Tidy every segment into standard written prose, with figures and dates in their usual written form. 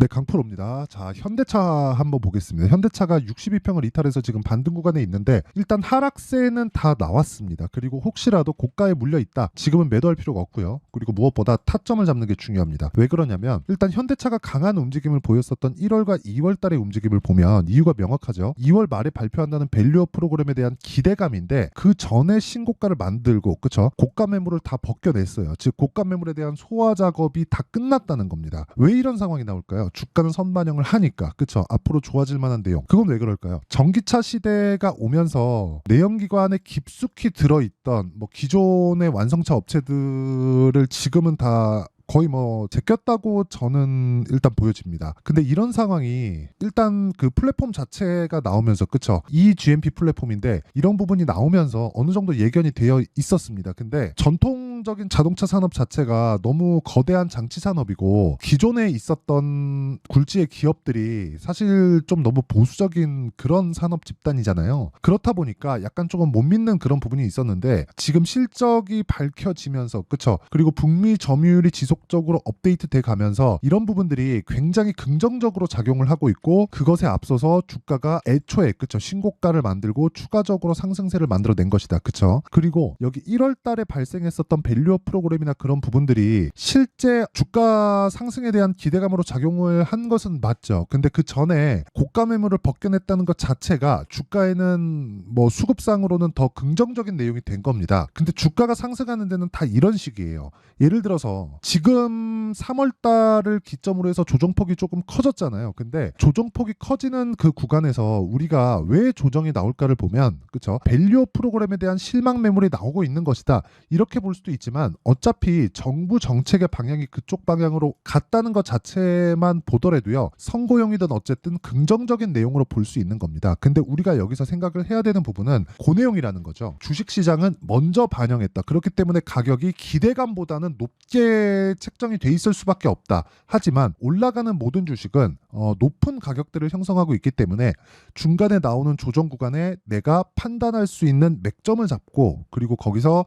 네, 강프로입니다. 자, 현대차 한번 보겠습니다. 현대차가 62평을 이탈해서 지금 반등 구간에 있는데 일단 하락세는 다 나왔습니다. 그리고 혹시라도 고가에 물려 있다. 지금은 매도할 필요가 없고요. 그리고 무엇보다 타점을 잡는 게 중요합니다. 왜 그러냐면 일단 현대차가 강한 움직임을 보였었던 1월과 2월 달의 움직임을 보면 이유가 명확하죠. 2월 말에 발표한다는 밸류업 프로그램에 대한 기대감인데 그 전에 신고가를 만들고 그쵸? 고가 매물을 다 벗겨냈어요. 즉 고가 매물에 대한 소화 작업이 다 끝났다는 겁니다. 왜 이런 상황이 나올까요? 주가는 선반영을 하니까 그쵸? 앞으로 좋아질 만한 내용. 그건 왜 그럴까요? 전기차 시대가 오면서 내연기관에 깊숙이 들어있던 뭐 기존의 완성차 업체들을 지금은 다 거의 뭐 제꼈다고 저는 일단 보여집니다. 근데 이런 상황이 일단 그 플랫폼 자체가 나오면서 그쵸? 이 GMP 플랫폼인데 이런 부분이 나오면서 어느 정도 예견이 되어 있었습니다. 근데 전통적인 자동차 산업 자체가 너무 거대한 장치 산업이고 기존에 있었던 굴지의 기업들이 사실 좀 너무 보수적인 그런 산업 집단이잖아요. 그렇다 보니까 약간 조금 못 믿는 그런 부분이 있었는데 지금 실적이 밝혀지면서 그쵸? 그리고 북미 점유율이 지속적으로 업데이트돼 가면서 이런 부분들이 굉장히 긍정적으로 작용을 하고 있고 그것에 앞서서 주가가 애초에 그쵸? 신고가를 만들고 추가적으로 상승세를 만들어낸 것이다. 그쵸? 그리고 여기 1월 달에 발생했었던 밸류업 프로그램이나 그런 부분들이 실제 주가 상승에 대한 기대감으로 작용을 한 것은 맞죠. 근데 그 전에 고가 매물을 벗겨냈다는 것 자체가 주가에는 뭐 수급상으로는 더 긍정적인 내용이 된 겁니다. 근데 주가가 상승하는 데는 다 이런 식이에요. 예를 들어서 지금 3월 달을 기점으로 해서 조정폭이 조금 커졌잖아요. 근데 조정폭이 커지는 그 구간에서 우리가 왜 조정이 나올까를 보면 그쵸? 밸류업 프로그램에 대한 실망 매물이 나오고 있는 것이다. 이렇게 볼 수도 있지만 어차피 정부 정책의 방향이 그쪽 방향으로 갔다는 것 자체만 보더라도요. 선고용이든 어쨌든 긍정적인 내용으로 볼 수 있는 겁니다. 근데 우리가 여기서 생각을 해야 되는 부분은 그 내용이라는 거죠. 주식시장은 먼저 반영했다. 그렇기 때문에 가격이 기대감보다는 높게 책정이 돼 있을 수밖에 없다. 하지만 올라가는 모든 주식은 높은 가격대를 형성하고 있기 때문에 중간에 나오는 조정 구간에 내가 판단할 수 있는 맥점을 잡고 그리고 거기서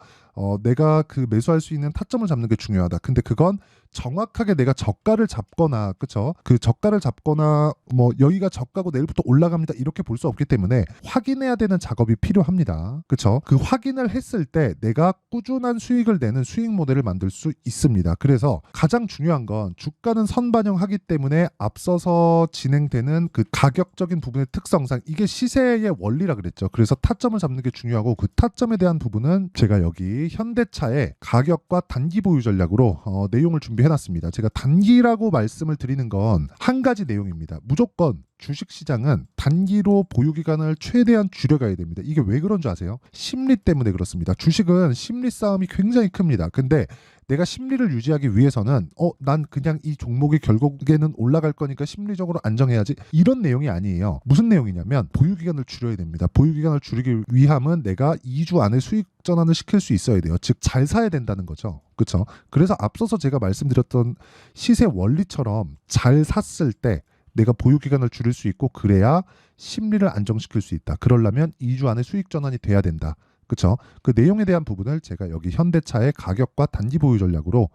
내가 그 매수할 수 있는 타점을 잡는 게 중요하다. 근데 그건 정확하게 내가 저가를 잡거나 그쵸? 그 저가를 잡거나 뭐 여기가 저가고 내일부터 올라갑니다. 이렇게 볼 수 없기 때문에 확인해야 되는 작업이 필요합니다. 그쵸? 그 확인을 했을 때 내가 꾸준한 수익을 내는 수익 모델을 만들 수 있습니다. 그래서 가장 중요한 건 주가는 선반영하기 때문에 앞서서 진행되는 그 가격적인 부분의 특성상 이게 시세의 원리라 그랬죠. 그래서 타점을 잡는 게 중요하고 그 타점에 대한 부분은 제가 여기 현대차의 가격과 단기 보유 전략으로 내용을 준비해놨습니다. 제가 단기라고 말씀을 드리는 건 한 가지 내용입니다. 무조건 주식시장은 단기로 보유기간을 최대한 줄여가야 됩니다. 이게 왜 그런 줄 아세요? 심리 때문에 그렇습니다. 주식은 심리 싸움이 굉장히 큽니다. 근데 내가 심리를 유지하기 위해서는 난 그냥 이 종목이 결국에는 올라갈 거니까 심리적으로 안정해야지 이런 내용이 아니에요. 무슨 내용이냐면 보유기간을 줄여야 됩니다. 보유기간을 줄이기 위함은 내가 2주 안에 수익 전환을 시킬 수 있어야 돼요. 즉 잘 사야 된다는 거죠. 그렇죠? 그래서 앞서서 제가 말씀드렸던 시세 원리처럼 잘 샀을 때 내가 보유기간을 줄일 수 있고 그래야 심리를 안정시킬 수 있다. 그러려면 2주 안에 수익 전환이 돼야 된다. 그쵸? 그 내용에 대한 부분을 제가 여기 현대차의 가격과 단기 보유 전략으로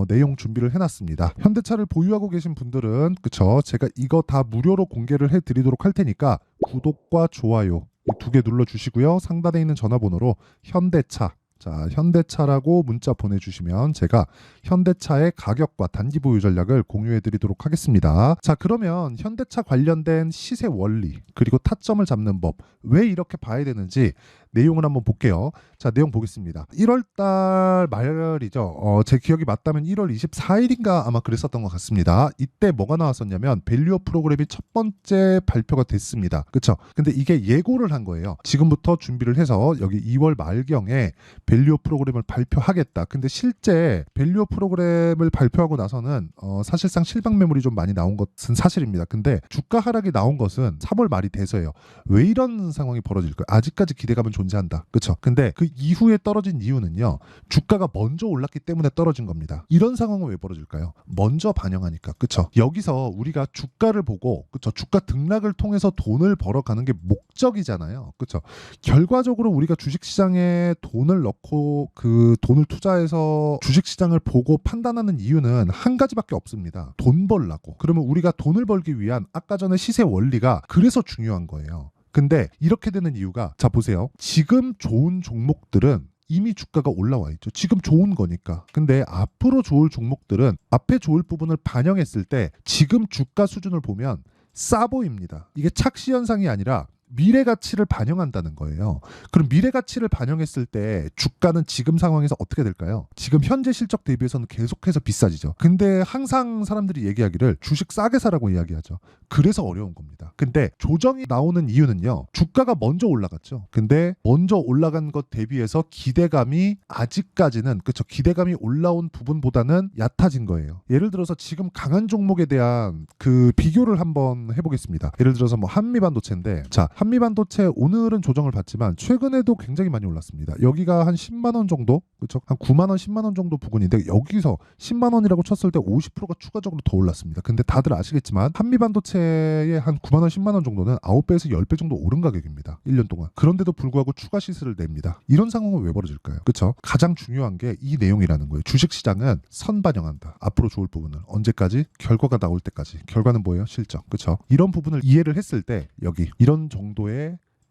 내용 준비를 해놨습니다. 현대차를 보유하고 계신 분들은 그쵸? 제가 이거 다 무료로 공개를 해드리도록 할 테니까 구독과 좋아요 이 두 개 눌러주시고요. 상단에 있는 전화번호로 현대차 자, 현대차라고 문자 보내주시면 제가 현대차의 가격과 단기 보유 전략을 공유해 드리도록 하겠습니다. 자, 그러면 현대차 관련된 시세 원리 그리고 타점을 잡는 법 왜 이렇게 봐야 되는지 내용을 한번 볼게요. 자, 내용 보겠습니다. 1월 달 말이죠. 제 기억이 맞다면 1월 24일인가 아마 그랬었던 것 같습니다. 이때 뭐가 나왔었냐면 밸류업 프로그램이 첫 번째 발표가 됐습니다. 그쵸? 근데 이게 예고를 한 거예요. 지금부터 준비를 해서 여기 2월 말경에 밸류업 프로그램을 발표하겠다. 근데 실제 밸류업 프로그램을 발표하고 나서는 사실상 실방 매물이 좀 많이 나온 것은 사실입니다. 근데 주가 하락이 나온 것은 3월 말이 돼서예요. 왜 이런 상황이 벌어질까요? 아직까지 기대감은 존재한다. 그쵸? 근데 그 이후에 떨어진 이유는요. 주가가 먼저 올랐기 때문에 떨어진 겁니다. 이런 상황은 왜 벌어질까요? 먼저 반영하니까. 그쵸? 여기서 우리가 주가를 보고 그쵸? 주가 등락을 통해서 돈을 벌어가는 게 목적이잖아요. 그쵸? 결과적으로 우리가 주식시장에 돈을 넣고 그 돈을 투자해서 주식시장을 보고 판단하는 이유는 한 가지밖에 없습니다. 돈 벌라고. 그러면 우리가 돈을 벌기 위한 아까 전에 시세 원리가 그래서 중요한 거예요. 근데 이렇게 되는 이유가 자 보세요. 지금 좋은 종목들은 이미 주가가 올라와 있죠. 지금 좋은 거니까. 근데 앞으로 좋을 종목들은 앞에 좋을 부분을 반영했을 때 지금 주가 수준을 보면 싸 보입니다. 이게 착시 현상이 아니라 미래 가치를 반영한다는 거예요. 그럼 미래 가치를 반영했을 때 주가는 지금 상황에서 어떻게 될까요? 지금 현재 실적 대비해서는 계속해서 비싸지죠. 근데 항상 사람들이 얘기하기를 주식 싸게 사라고 이야기하죠. 그래서 어려운 겁니다. 근데 조정이 나오는 이유는요. 주가가 먼저 올라갔죠. 근데 먼저 올라간 것 대비해서 기대감이 아직까지는 그쵸 기대감이 올라온 부분보다는 얕아진 거예요. 예를 들어서 지금 강한 종목에 대한 그 비교를 한번 해보겠습니다. 예를 들어서 뭐 한미반도체인데 자 한미반도체 오늘은 조정을 받지만 최근에도 굉장히 많이 올랐습니다. 여기가 한 10만 원 정도, 그렇죠? 한 9만 원, 10만 원 정도 부근인데 여기서 10만 원이라고 쳤을 때 50%가 추가적으로 더 올랐습니다. 근데 다들 아시겠지만 한미반도체의 한 9만 원, 10만 원 정도는 9배에서 10배 정도 오른 가격입니다. 1년 동안. 그런데도 불구하고 추가 시세를 냅니다. 이런 상황은 왜 벌어질까요? 그렇죠? 가장 중요한 게 이 내용이라는 거예요. 주식시장은 선반영한다. 앞으로 좋을 부분을. 언제까지? 결과가 나올 때까지. 결과는 뭐예요? 실적. 그렇죠? 이런 부분을 이해를 했을 때 여기 이런 정도의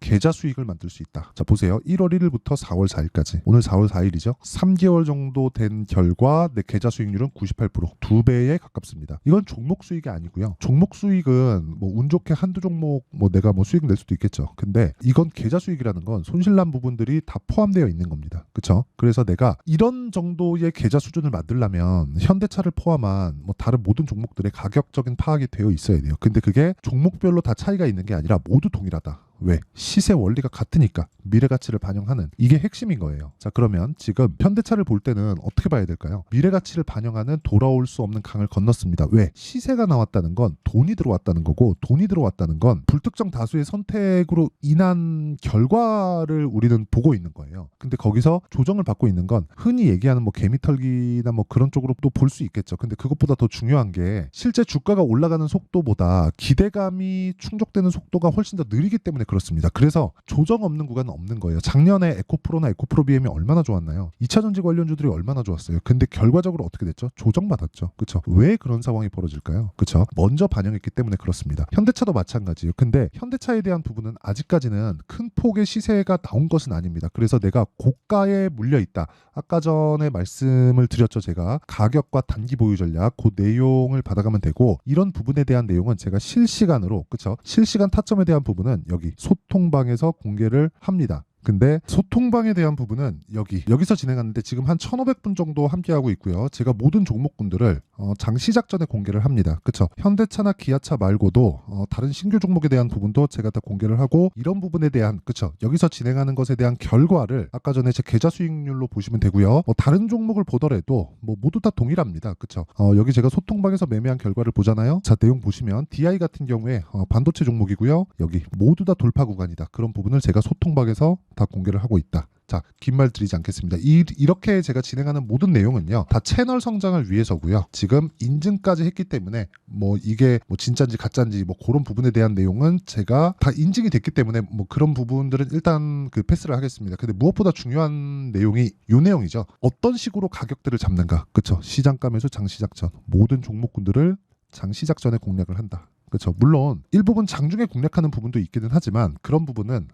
계좌 수익을 만들 수 있다. 자 보세요. 1월 1일부터 4월 4일까지 오늘 4월 4일이죠. 3개월 정도 된 결과 내 계좌 수익률은 98% 2배에 가깝습니다. 이건 종목 수익이 아니고요. 종목 수익은 뭐 운 좋게 한두 종목 뭐 내가 뭐 수익 낼 수도 있겠죠. 근데 이건 계좌 수익이라는 건 손실난 부분들이 다 포함되어 있는 겁니다. 그렇죠? 그래서 내가 이런 정도의 계좌 수준을 만들려면 현대차를 포함한 뭐 다른 모든 종목들의 가격적인 파악이 되어 있어야 돼요. 근데 그게 종목별로 다 차이가 있는 게 아니라 모두 동일하다. 왜? 시세 원리가 같으니까 미래 가치를 반영하는 이게 핵심인 거예요. 자 그러면 지금 현대차를 볼 때는 어떻게 봐야 될까요? 미래 가치를 반영하는 돌아올 수 없는 강을 건넜습니다. 왜? 시세가 나왔다는 건 돈이 들어왔다는 거고 돈이 들어왔다는 건 불특정 다수의 선택으로 인한 결과를 우리는 보고 있는 거예요. 근데 거기서 조정을 받고 있는 건 흔히 얘기하는 뭐 개미털기나 뭐 그런 쪽으로 또 볼 수 있겠죠. 근데 그것보다 더 중요한 게 실제 주가가 올라가는 속도보다 기대감이 충족되는 속도가 훨씬 더 느리기 때문에 그렇습니다. 그래서 조정 없는 구간은 없는 거예요. 작년에 에코프로나 에코프로 BM이 얼마나 좋았나요? 2차전지 관련주들이 얼마나 좋았어요. 근데 결과적으로 어떻게 됐죠? 조정받았죠. 그렇죠? 왜 그런 상황이 벌어질까요? 그렇죠? 먼저 반영했기 때문에 그렇습니다. 현대차도 마찬가지예요. 근데 현대차에 대한 부분은 아직까지는 큰 폭의 시세가 나온 것은 아닙니다. 그래서 내가 고가에 물려 있다. 아까 전에 말씀을 드렸죠. 제가 가격과 단기 보유 전략 그 내용을 받아가면 되고 이런 부분에 대한 내용은 제가 실시간으로 그렇죠? 실시간 타점에 대한 부분은 여기 소통방에서 공개를 합니다. 근데 소통방에 대한 부분은 여기서 진행하는데 지금 한 1,500분 정도 함께하고 있고요. 제가 모든 종목군들을 장 시작 전에 공개를 합니다. 그쵸? 현대차나 기아차 말고도 다른 신규 종목에 대한 부분도 제가 다 공개를 하고 이런 부분에 대한 그쵸? 여기서 진행하는 것에 대한 결과를 아까 전에 제 계좌 수익률로 보시면 되고요. 다른 종목을 보더라도 뭐 모두 다 동일합니다. 그쵸? 여기 제가 소통방에서 매매한 결과를 보잖아요. 자 내용 보시면 DI 같은 경우에 반도체 종목이고요. 여기 모두 다 돌파 구간이다. 그런 부분을 제가 소통방에서 다 공개를 하고 있다. 자, 긴 말 드리지 않겠습니다. 이렇게 제가 진행하는 모든 내용은요. 다 채널 성장을 위해서고요. 지금 인증까지 했기 때문에 뭐 이게 뭐 진짜인지 가짜인지 뭐 그런 부분에 대한 내용은 제가 다 인증이 됐기 때문에 뭐 그런 부분들은 일단 그 패스를 하겠습니다. 근데 무엇보다 중요한 내용이 이 내용이죠. 어떤 식으로 가격들을 잡는가. 그렇죠? 시장가 매수 장시작전 모든 종목군들을 장시작 전에 공략을 한다. 그렇죠. 물론 일부분 장중에 공략하는 부분도 있기는 하지만 그런 부분은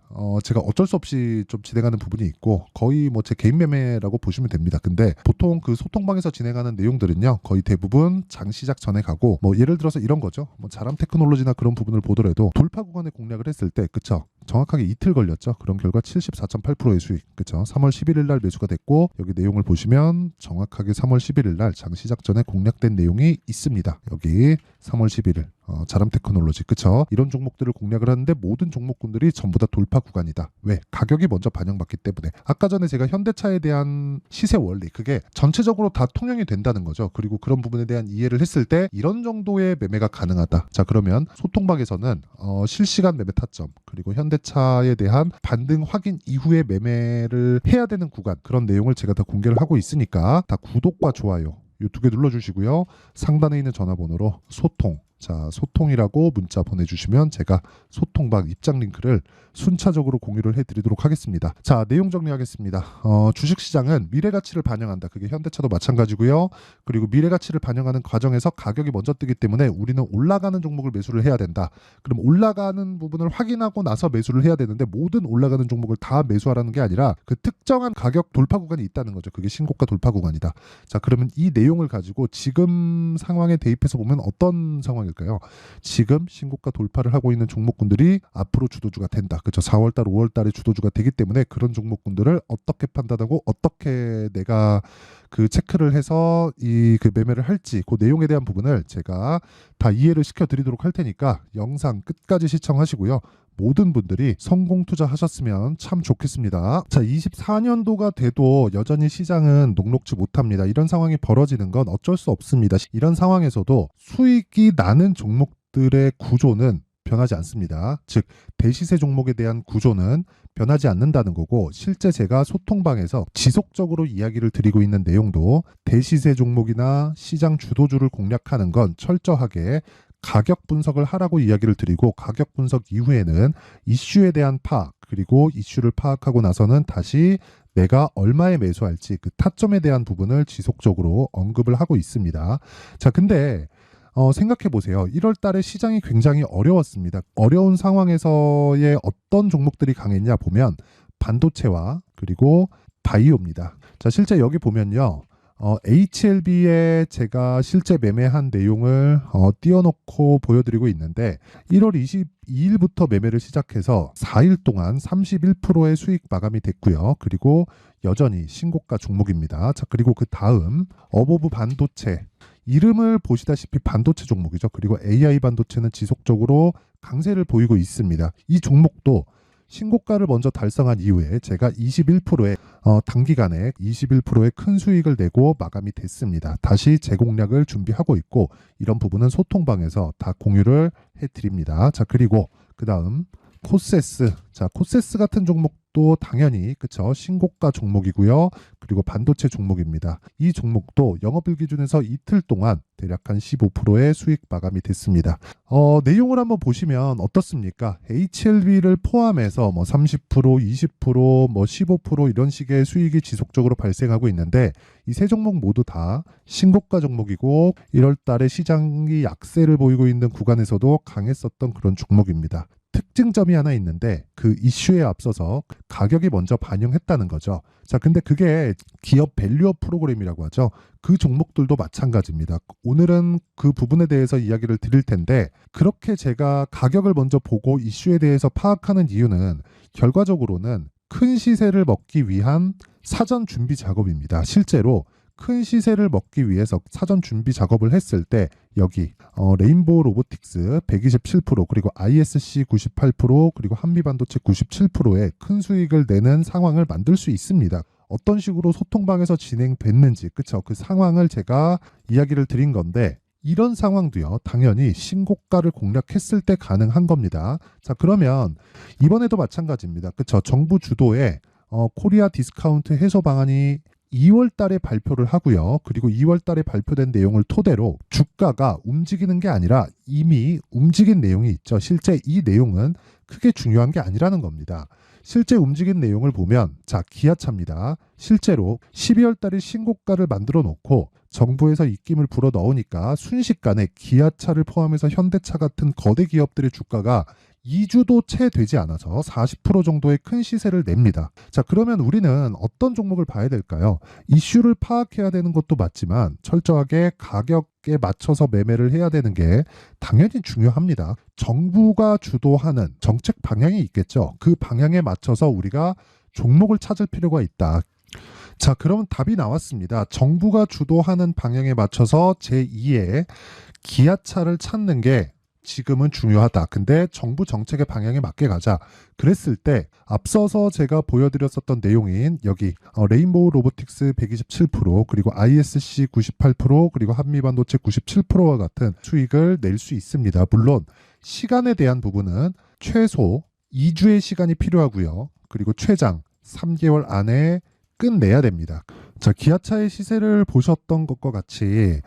제가 어쩔 수 없이 좀 진행하는 부분이 있고 거의 뭐 제 개인 매매라고 보시면 됩니다. 근데 보통 그 소통방에서 진행하는 내용들은요 거의 대부분 장 시작 전에 가고 뭐 예를 들어서 이런 거죠. 뭐 자람 테크놀로지나 그런 부분을 보더라도 돌파 구간에 공략을 했을 때 그쵸. 정확하게 이틀 걸렸죠. 그런 결과 74.8%의 수익. 그쵸. 3월 11일 날 매수가 됐고 여기 내용을 보시면 정확하게 3월 11일 날 장 시작 전에 공략된 내용이 있습니다. 여기 3월 11일 자람 테크놀로지 그쵸? 이런 종목들을 공략을 하는데 모든 종목군들이 전부 다 돌파 구간이다. 왜? 가격이 먼저 반영받기 때문에. 아까 전에 제가 현대차에 대한 시세 원리 그게 전체적으로 다 통용이 된다는 거죠. 그리고 그런 부분에 대한 이해를 했을 때 이런 정도의 매매가 가능하다. 자 그러면 소통방에서는 실시간 매매 타점 그리고 현대차에 대한 반등 확인 이후에 매매를 해야 되는 구간 그런 내용을 제가 다 공개를 하고 있으니까 다 구독과 좋아요 이 두 개 눌러주시고요. 상단에 있는 전화번호로 소통 자 소통이라고 문자 보내주시면 제가 소통방 입장 링크를 순차적으로 공유를 해드리도록 하겠습니다. 자 내용 정리하겠습니다. 주식시장은 미래가치를 반영한다. 그게 현대차도 마찬가지고요. 그리고 미래가치를 반영하는 과정에서 가격이 먼저 뜨기 때문에 우리는 올라가는 종목을 매수를 해야 된다. 그럼 올라가는 부분을 확인하고 나서 매수를 해야 되는데 모든 올라가는 종목을 다 매수하라는 게 아니라 그 특정한 가격 돌파 구간이 있다는 거죠. 그게 신고가 돌파 구간이다. 자 그러면 이 내용을 가지고 지금 상황에 대입해서 보면 어떤 상황일까요? 지금 신고가 돌파를 하고 있는 종목군들이 앞으로 주도주가 된다. 그렇죠. 4월달, 5월달에 주도주가 되기 때문에 그런 종목군들을 어떻게 판단하고 어떻게 내가 그 체크를 해서 이 그 매매를 할지 그 내용에 대한 부분을 제가 다 이해를 시켜드리도록 할 테니까 영상 끝까지 시청하시고요. 모든 분들이 성공 투자하셨으면 참 좋겠습니다. 자, 24년도가 돼도 여전히 시장은 녹록지 못합니다. 이런 상황이 벌어지는 건 어쩔 수 없습니다. 이런 상황에서도 수익이 나는 종목들의 구조는 변하지 않습니다. 즉 대시세 종목에 대한 구조는 변하지 않는다는 거고 실제 제가 소통방에서 지속적으로 이야기를 드리고 있는 내용도 대시세 종목이나 시장 주도주를 공략하는 건 철저하게 가격 분석을 하라고 이야기를 드리고 가격 분석 이후에는 이슈에 대한 파악 그리고 이슈를 파악하고 나서는 다시 내가 얼마에 매수할지 그 타점에 대한 부분을 지속적으로 언급을 하고 있습니다. 자 근데 생각해 보세요. 1월 달에 시장이 굉장히 어려웠습니다. 어려운 상황에서의 어떤 종목들이 강했냐 보면 반도체와 그리고 바이오입니다. 자, 실제 여기 보면요. HLB에 제가 실제 매매한 내용을 띄워놓고 보여드리고 있는데 1월 22일부터 매매를 시작해서 4일 동안 31%의 수익 마감이 됐고요. 그리고 여전히 신고가 종목입니다. 자, 그리고 그 다음 어보브 반도체 이름을 보시다시피 반도체 종목이죠. 그리고 AI 반도체는 지속적으로 강세를 보이고 있습니다. 이 종목도 신고가를 먼저 달성한 이후에 제가 21%의 단기간에 21%의 큰 수익을 내고 마감이 됐습니다. 다시 재공략을 준비하고 있고 이런 부분은 소통방에서 다 공유를 해드립니다. 자 그리고 그 다음 코세스 자 코세스 같은 종목도 당연히 그쵸 신고가 종목이고요. 그리고 반도체 종목입니다. 이 종목도 영업일 기준에서 이틀 동안 대략 한 15%의 수익 마감이 됐습니다. 내용을 한번 보시면 어떻습니까? HLB를 포함해서 뭐 30%, 20%, 뭐 15% 이런 식의 수익이 지속적으로 발생하고 있는데 이 세 종목 모두 다 신고가 종목이고 1월 달에 시장이 약세를 보이고 있는 구간에서도 강했었던 그런 종목입니다. 특징점이 하나 있는데 그 이슈에 앞서서 가격이 먼저 반영했다는 거죠. 자, 근데 그게 기업 밸류업 프로그램이라고 하죠. 그 종목들도 마찬가지입니다. 오늘은 그 부분에 대해서 이야기를 드릴 텐데 그렇게 제가 가격을 먼저 보고 이슈에 대해서 파악하는 이유는 결과적으로는 큰 시세를 먹기 위한 사전 준비 작업입니다. 실제로 큰 시세를 먹기 위해서 사전 준비 작업을 했을 때 여기 레인보우 로보틱스 127% 그리고 ISC 98% 그리고 한미반도체 97%의 큰 수익을 내는 상황을 만들 수 있습니다. 어떤 식으로 소통방에서 진행됐는지 그쵸 그 상황을 제가 이야기를 드린 건데 이런 상황도요 당연히 신고가를 공략했을 때 가능한 겁니다. 자 그러면 이번에도 마찬가지입니다. 그쵸 정부 주도의 코리아 디스카운트 해소 방안이 2월 달에 발표를 하고요. 그리고 2월 달에 발표된 내용을 토대로 주가가 움직이는 게 아니라 이미 움직인 내용이 있죠. 실제 이 내용은 크게 중요한 게 아니라는 겁니다. 실제 움직인 내용을 보면 자 기아차입니다. 실제로 12월 달에 신고가를 만들어 놓고 정부에서 입김을 불어 넣으니까 순식간에 기아차를 포함해서 현대차 같은 거대 기업들의 주가가 2주도 채 되지 않아서 40% 정도의 큰 시세를 냅니다. 자, 그러면 우리는 어떤 종목을 봐야 될까요? 이슈를 파악해야 되는 것도 맞지만 철저하게 가격에 맞춰서 매매를 해야 되는 게 당연히 중요합니다. 정부가 주도하는 정책 방향이 있겠죠. 그 방향에 맞춰서 우리가 종목을 찾을 필요가 있다. 자, 그러면 답이 나왔습니다. 정부가 주도하는 방향에 맞춰서 제2의 기아차를 찾는 게 지금은 중요하다. 근데 정부 정책의 방향에 맞게 가자. 그랬을 때 앞서서 제가 보여드렸었던 내용인 여기 레인보우 로보틱스 127% 그리고 ISC 98% 그리고 한미반도체 97%와 같은 수익을 낼 수 있습니다. 물론 시간에 대한 부분은 최소 2주의 시간이 필요하고요. 그리고 최장 3개월 안에 끝내야 됩니다. 자, 기아차의 시세를 보셨던 것과 같이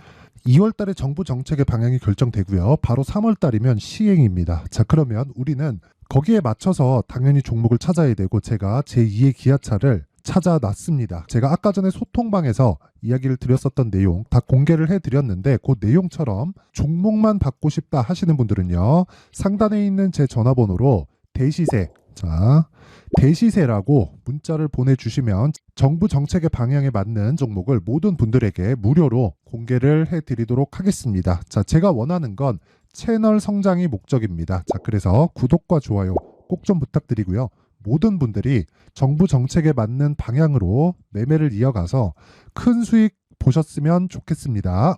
2월 달에 정부 정책의 방향이 결정되고요. 바로 3월 달이면 시행입니다. 자, 그러면 우리는 거기에 맞춰서 당연히 종목을 찾아야 되고 제가 제2의 기아차를 찾아놨습니다. 제가 아까 전에 소통방에서 이야기를 드렸었던 내용 다 공개를 해드렸는데 그 내용처럼 종목만 받고 싶다 하시는 분들은요. 상단에 있는 제 전화번호로 대시세, 자, 대시세라고 문자를 보내주시면 정부 정책의 방향에 맞는 종목을 모든 분들에게 무료로 공개를 해드리도록 하겠습니다. 자, 제가 원하는 건 채널 성장이 목적입니다. 자, 그래서 구독과 좋아요 꼭 좀 부탁드리고요. 모든 분들이 정부 정책에 맞는 방향으로 매매를 이어가서 큰 수익 보셨으면 좋겠습니다.